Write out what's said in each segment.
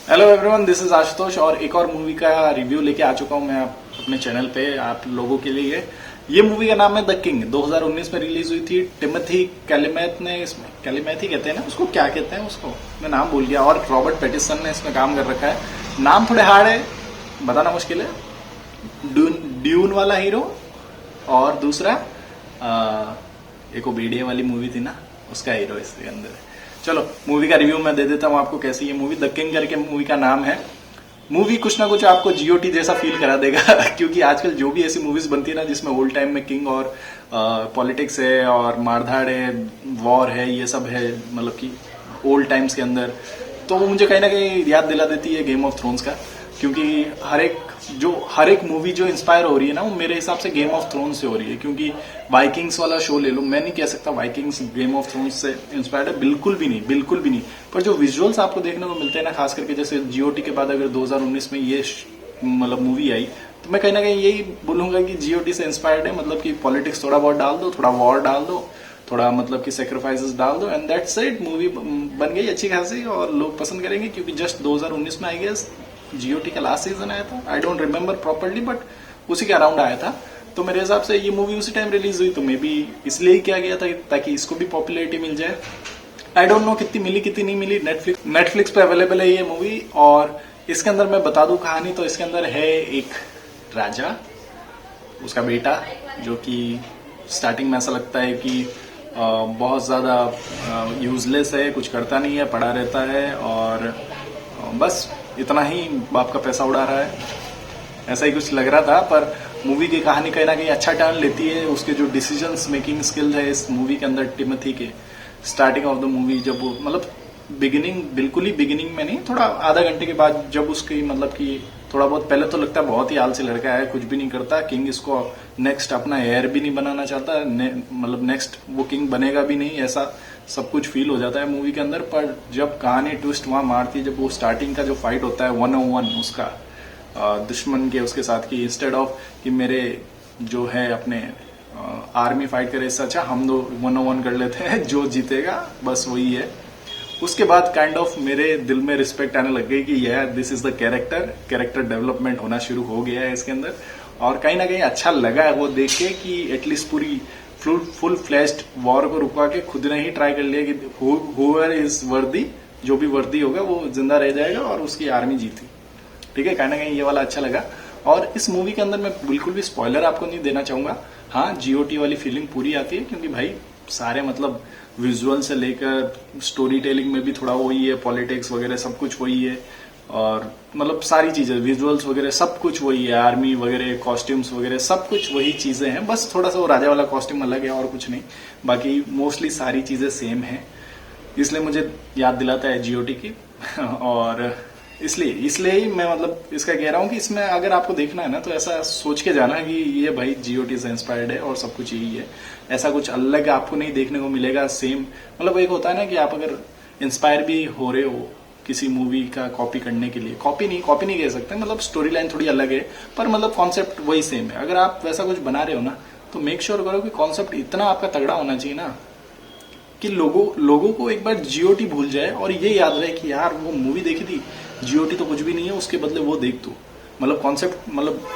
Hello everyone, this is Ashutosh और एक और मूवी का रिव्यू लेके आ चुका हूं मैं अपने चैनल पे आप लोगों के लिए। ये मूवी का नाम है द किंग। 2019 में रिलीज हुई थी। टिमोथी कैलिमेथ ने इसमें, कैलिमेथ ही कहते हैं ना उसको, क्या कहते हैं उसको, मैं नाम भूल गया। और रॉबर्ट पैटिसन ने इसमें काम कर रखा है। नाम थोड़े हार्ड है, बताना मुश्किल है। ड्यून वाला हीरो और दूसरा एक ओबीडिया वाली मूवी थी ना, उसका हीरो इसके अंदर है। चलो मूवी का रिव्यू मैं दे देता हूँ आपको कैसी ये मूवी। द किंग करके मूवी का नाम है। मूवी कुछ ना कुछ आपको जीओटी जैसा फील करा देगा क्योंकि आजकल जो भी ऐसी मूवीज बनती है ना जिसमें ओल्ड टाइम में किंग और पॉलिटिक्स है और मारधाड़ है, वॉर है, ये सब है, मतलब कि ओल्ड टाइम्स के अंदर, तो वो मुझे कहीं ना कहीं याद दिला देती है गेम ऑफ थ्रोन्स का। क्योंकि हर एक मूवी जो इंस्पायर हो रही है ना, वो मेरे हिसाब से गेम ऑफ थ्रोन्स से हो रही है। क्योंकि वाइकिंग्स वाला शो ले लो, मैं नहीं कह सकता वाइकिंग्स गेम ऑफ थ्रोन्स से इंस्पायर्ड है, बिल्कुल भी नहीं, बिल्कुल भी नहीं। पर जो विजुअल्स आपको देखने को मिलते हैं ना, खास करके जैसे जीओटी के बाद अगर 2019 में ये मतलब मूवी आई, तो मैं कहीं ना कहीं यही बोलूंगा कि जीओटी से इंस्पायर्ड है। मतलब कि पॉलिटिक्स थोड़ा बहुत डाल दो, थोड़ा वॉर डाल दो, थोड़ा मतलब कि सेक्रीफाइसेस डाल दो, एंड दैट्स इट। मूवी बन गई अच्छी खासी और लोग पसंद करेंगे। क्योंकि जस्ट 2019 में आई गेस जीओटी का लास्ट सीजन आया था, I don't remember properly, but उसी के अराउंड आया था। तो मेरे हिसाब से ये मूवी उसी टाइम रिलीज हुई, तो मे बी इसलिए ही किया गया था ताकि इसको भी पॉपुलैरिटी मिल जाए। आई डोंट नो कितनी मिली कितनी नहीं मिली। नेटफ्लिक्स पे अवेलेबल है ये मूवी। और इसके अंदर मैं बता दूं कहानी, तो इसके अंदर है एक राजा, उसका बेटा, जो कि स्टार्टिंग में ऐसा लगता है कि बहुत ज्यादा यूजलेस है, कुछ करता नहीं है, पड़ा रहता है और बस इतना ही बाप का पैसा उड़ा रहा है, ऐसा ही कुछ लग रहा था। पर मूवी की कहानी कहीं ना कहीं अच्छा टर्न लेती है। उसके जो डिसीजंस मेकिंग स्किल है इस मूवी के अंदर, टिमोथी के स्टार्टिंग ऑफ द मूवी, जब वो मतलब बिगिनिंग, बिल्कुल ही बिगिनिंग में नहीं, थोड़ा आधा घंटे के बाद जब उसकी मतलब कि थोड़ा बहुत, पहले तो लगता है बहुत ही आलसी लड़का है, कुछ भी नहीं करता, किंग इसको नेक्स्ट अपना हेयर भी नहीं बनाना चाहता, मतलब नेक्स्ट वो किंग बनेगा भी नहीं, ऐसा सब कुछ फील हो जाता है मूवी के अंदर। पर जब कहानी ट्विस्ट वहां मारती है, जब वो स्टार्टिंग का जो फाइट होता है 101 उसका दुश्मन के उसके साथ, की इंस्टेड ऑफ कि मेरे जो है अपने आर्मी फाइट करे, इससे अच्छा हम दो 101 कर लेते हैं, जो जीतेगा बस वही है। उसके बाद काइंड ऑफ मेरे दिल में रिस्पेक्ट आने लग गई कि यार this is the character development होना शुरू हो गया है इसके अंदर। और कहीं ना कहीं अच्छा लगा है वो देख के कि एटलीस्ट पूरी फुल फ्लैश्ड वॉर को रुकवा के खुद ने ही ट्राई कर लिया कि हुएवर इज वर्दी, जो भी वर्दी होगा वो जिंदा रह जाएगा और उसकी आर्मी जीती। ठीक है, कहीं ना कहीं ये वाला अच्छा लगा। और इस मूवी के अंदर मैं बिल्कुल भी स्पॉइलर आपको नहीं देना चाहूंगा। हाँ, जीओटी वाली फीलिंग पूरी आती है क्योंकि भाई सारे मतलब विजुअल से लेकर स्टोरी टेलिंग में भी थोड़ा वही है, पॉलिटिक्स वगैरह सब कुछ वही है, और मतलब सारी चीजें, विजुअल्स वगैरह सब कुछ वही है, आर्मी वगैरह, कॉस्ट्यूम्स वगैरह सब कुछ वही चीजें हैं। बस थोड़ा सा वो राजा वाला कॉस्ट्यूम अलग है और कुछ नहीं, बाकी मोस्टली सारी चीजें सेम है। इसलिए मुझे याद दिलाता है जीओटी की और इसलिए ही मैं मतलब इसका कह रहा हूँ कि इसमें अगर आपको देखना है ना, तो ऐसा सोच के जाना कि ये भाई जीओटी से इंस्पायर्ड है और सब कुछ यही है। ऐसा कुछ अलग आपको नहीं देखने को मिलेगा। सेम मतलब एक होता है ना कि आप अगर इंस्पायर भी हो रहे हो किसी मूवी का कॉपी करने के लिए, कॉपी नहीं कह सकते, मतलब स्टोरी लाइन थोड़ी अलग है पर मतलब कॉन्सेप्ट वही सेम है। अगर आप वैसा कुछ बना रहे हो ना, तो मेक श्योर करो कि कॉन्सेप्ट इतना आपका तगड़ा होना चाहिए ना कि लोगों को एक बार जीओटी भूल जाए और ये याद रहे कि यार वो मूवी देखी थी, जीओटी तो कुछ भी नहीं है, उसके बदले वो देख तू। मतलब कॉन्सेप्ट, मतलब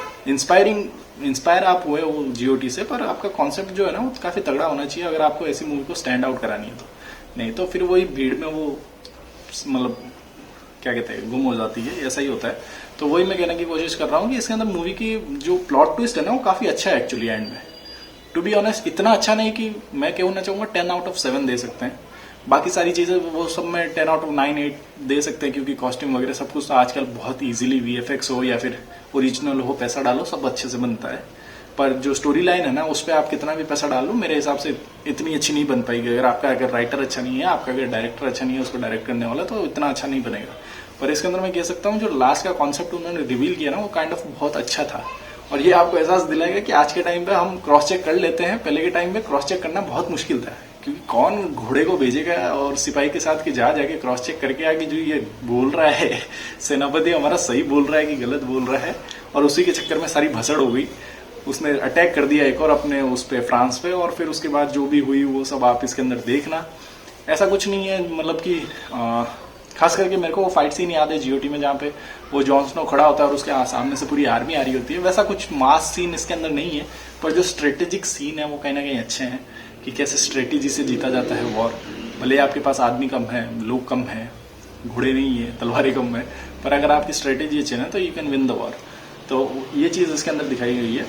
इंस्पायर आप हुए वो जीओटी से, पर आपका कॉन्सेप्ट जो है ना वो काफी तगड़ा होना चाहिए अगर आपको ऐसी मूवी को स्टैंड आउट करानी है तो। नहीं तो फिर वही भीड़ में वो मतलब क्या कहते हैं, गुम हो जाती है, ऐसा ही होता है। तो वही मैं कहने की कोशिश कर रहा हूँ कि इसके अंदर मूवी की जो प्लॉट ट्विस्ट है ना, वो काफी अच्छा है एक्चुअली एंड में। टू बी ऑनेस्ट इतना अच्छा नहीं कि मैं कहना चाहूंगा 10 आउट ऑफ 7 दे सकते हैं। बाकी सारी चीजें वो सब में 10 आउट ऑफ 9 8 दे सकते हैं, क्योंकि कॉस्ट्यूम वगैरह सब कुछ तो आजकल बहुत इजीली वीएफएक्स हो या फिर ओरिजिनल हो, पैसा डालो सब अच्छे से बनता है। पर जो स्टोरी लाइन है ना, उस पर आप कितना भी पैसा डालो, मेरे हिसाब से इतनी अच्छी नहीं बन पाएगी। अगर राइटर अच्छा नहीं है, आपका अगर डायरेक्टर अच्छा नहीं है उसको डायरेक्ट करने वाला, तो इतना अच्छा नहीं बनेगा। पर इसके अंदर मैं कह सकता हूँ जो लास्ट का कॉन्सेप्ट उन्होंने रिवील किया ना, वो काइंड ऑफ बहुत अच्छा था। और ये आपको एहसास दिलाएगा कि आज के टाइम पे हम क्रॉस चेक कर लेते हैं, पहले के टाइम पे क्रॉस चेक करना बहुत मुश्किल था। क्योंकि कौन घोड़े को भेजेगा और सिपाही के साथ कि जाके क्रॉस चेक करके आगे जो ये बोल रहा है सेनापति हमारा सही बोल रहा है कि गलत बोल रहा है। और उसी के चक्कर में सारी भसड़ हो गई, उसने अटैक कर दिया एक और अपने उस पे फ्रांस पे, और फिर उसके बाद जो भी हुई वो सब आप इसके अंदर देखना। ऐसा कुछ नहीं है मतलब कि खास करके मेरे को वो फाइट सीन याद है जीओटी में, जहाँ पे वो जॉन स्नो खड़ा होता है और उसके सामने से पूरी आर्मी आ रही होती है। वैसा कुछ मास सीन इसके अंदर नहीं है, पर जो स्ट्रेटेजिक सीन है वो कहीं ना कहीं अच्छे हैं कि कैसे स्ट्रेटेजी से जीता जाता है वॉर। भले आपके पास आदमी कम है, लोग कम है, घोड़े नहीं है, तलवारें कम है, पर अगर आपकी स्ट्रेटेजी अच्छी है ना तो you can win the war. तो ये चीज़ इसके अंदर दिखाई गई है,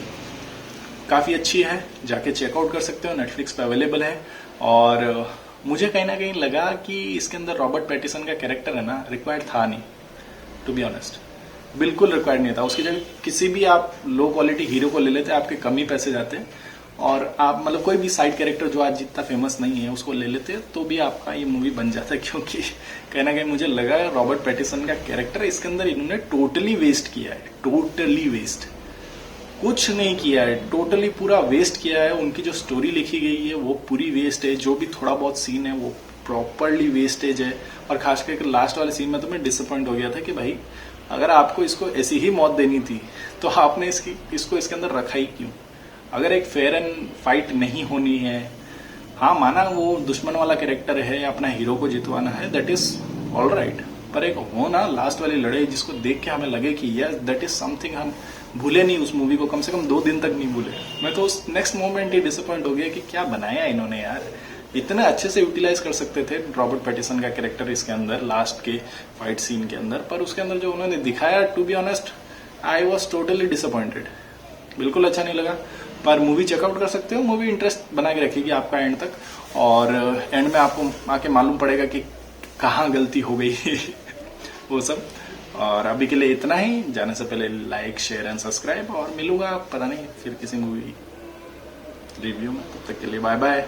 काफ़ी अच्छी है, जाके चेकआउट कर सकते हो, नेटफ्लिक्स पे अवेलेबल है। और मुझे कहीं ना कहीं लगा कि इसके अंदर रॉबर्ट पैटिसन का कैरेक्टर है ना रिक्वायर्ड था नहीं, टू बी ऑनेस्ट, बिल्कुल रिक्वायर्ड नहीं था। उसकी जगह किसी भी आप लो क्वालिटी हीरो को ले लेते, आपके कम ही पैसे जाते, और आप मतलब कोई भी साइड कैरेक्टर जो आज जितना फेमस नहीं है उसको ले लेते तो भी आपका ये मूवी बन जाता। क्योंकि कहीं ना कहीं मुझे लगा रॉबर्ट पैटिसन का कैरेक्टर इसके अंदर इन्होंने टोटली वेस्ट किया है, टोटली वेस्ट, कुछ नहीं किया है, टोटली पूरा वेस्ट किया है। उनकी जो स्टोरी लिखी गई है वो पूरी वेस्ट है, जो भी थोड़ा बहुत सीन है वो प्रॉपरली वेस्टेज है। और खास करके लास्ट वाले सीन में तो मैं डिसअपॉइंट हो गया था कि भाई अगर आपको इसको ऐसी ही मौत देनी थी तो आपने इसको इसके अंदर रखा ही क्यों। अगर एक फेयर एंड फाइट नहीं होनी है, हाँ माना वो दुश्मन वाला कैरेक्टर है, अपना हीरो को जितवाना है, दैट इज ऑल राइट, पर एक हो ना लास्ट वाली लड़ाई जिसको देख के हमें लगे कि यस दैट इज समथिंग, हम भूले नहीं उस मूवी को, कम से कम 2 दिन तक नहीं भूले। मैं तो उस नेक्स्ट मोमेंट ही डिसअपॉइंट हो गया कि क्या बनाया इन्होंने यार, इतने अच्छे से यूटिलाइज कर सकते थे रॉबर्ट पैटिसन का कैरेक्टर इसके अंदर लास्ट के फाइट सीन के अंदर, पर उसके अंदर जो उन्होंने दिखाया, to be honest I was totally disappointed, बिल्कुल अच्छा नहीं लगा। पर मूवी चेकआउट कर सकते हो, मूवी इंटरेस्ट बना के रखेगी आपका एंड तक, और एंड में आपको आके मालूम पड़ेगा कि कहाँ गलती हो गई वो सब। और अभी के लिए इतना ही, जाने से पहले लाइक शेयर एंड सब्सक्राइब, और मिलूंगा पता नहीं फिर किसी मूवी रिव्यू में, तब तक के लिए बाय बाय।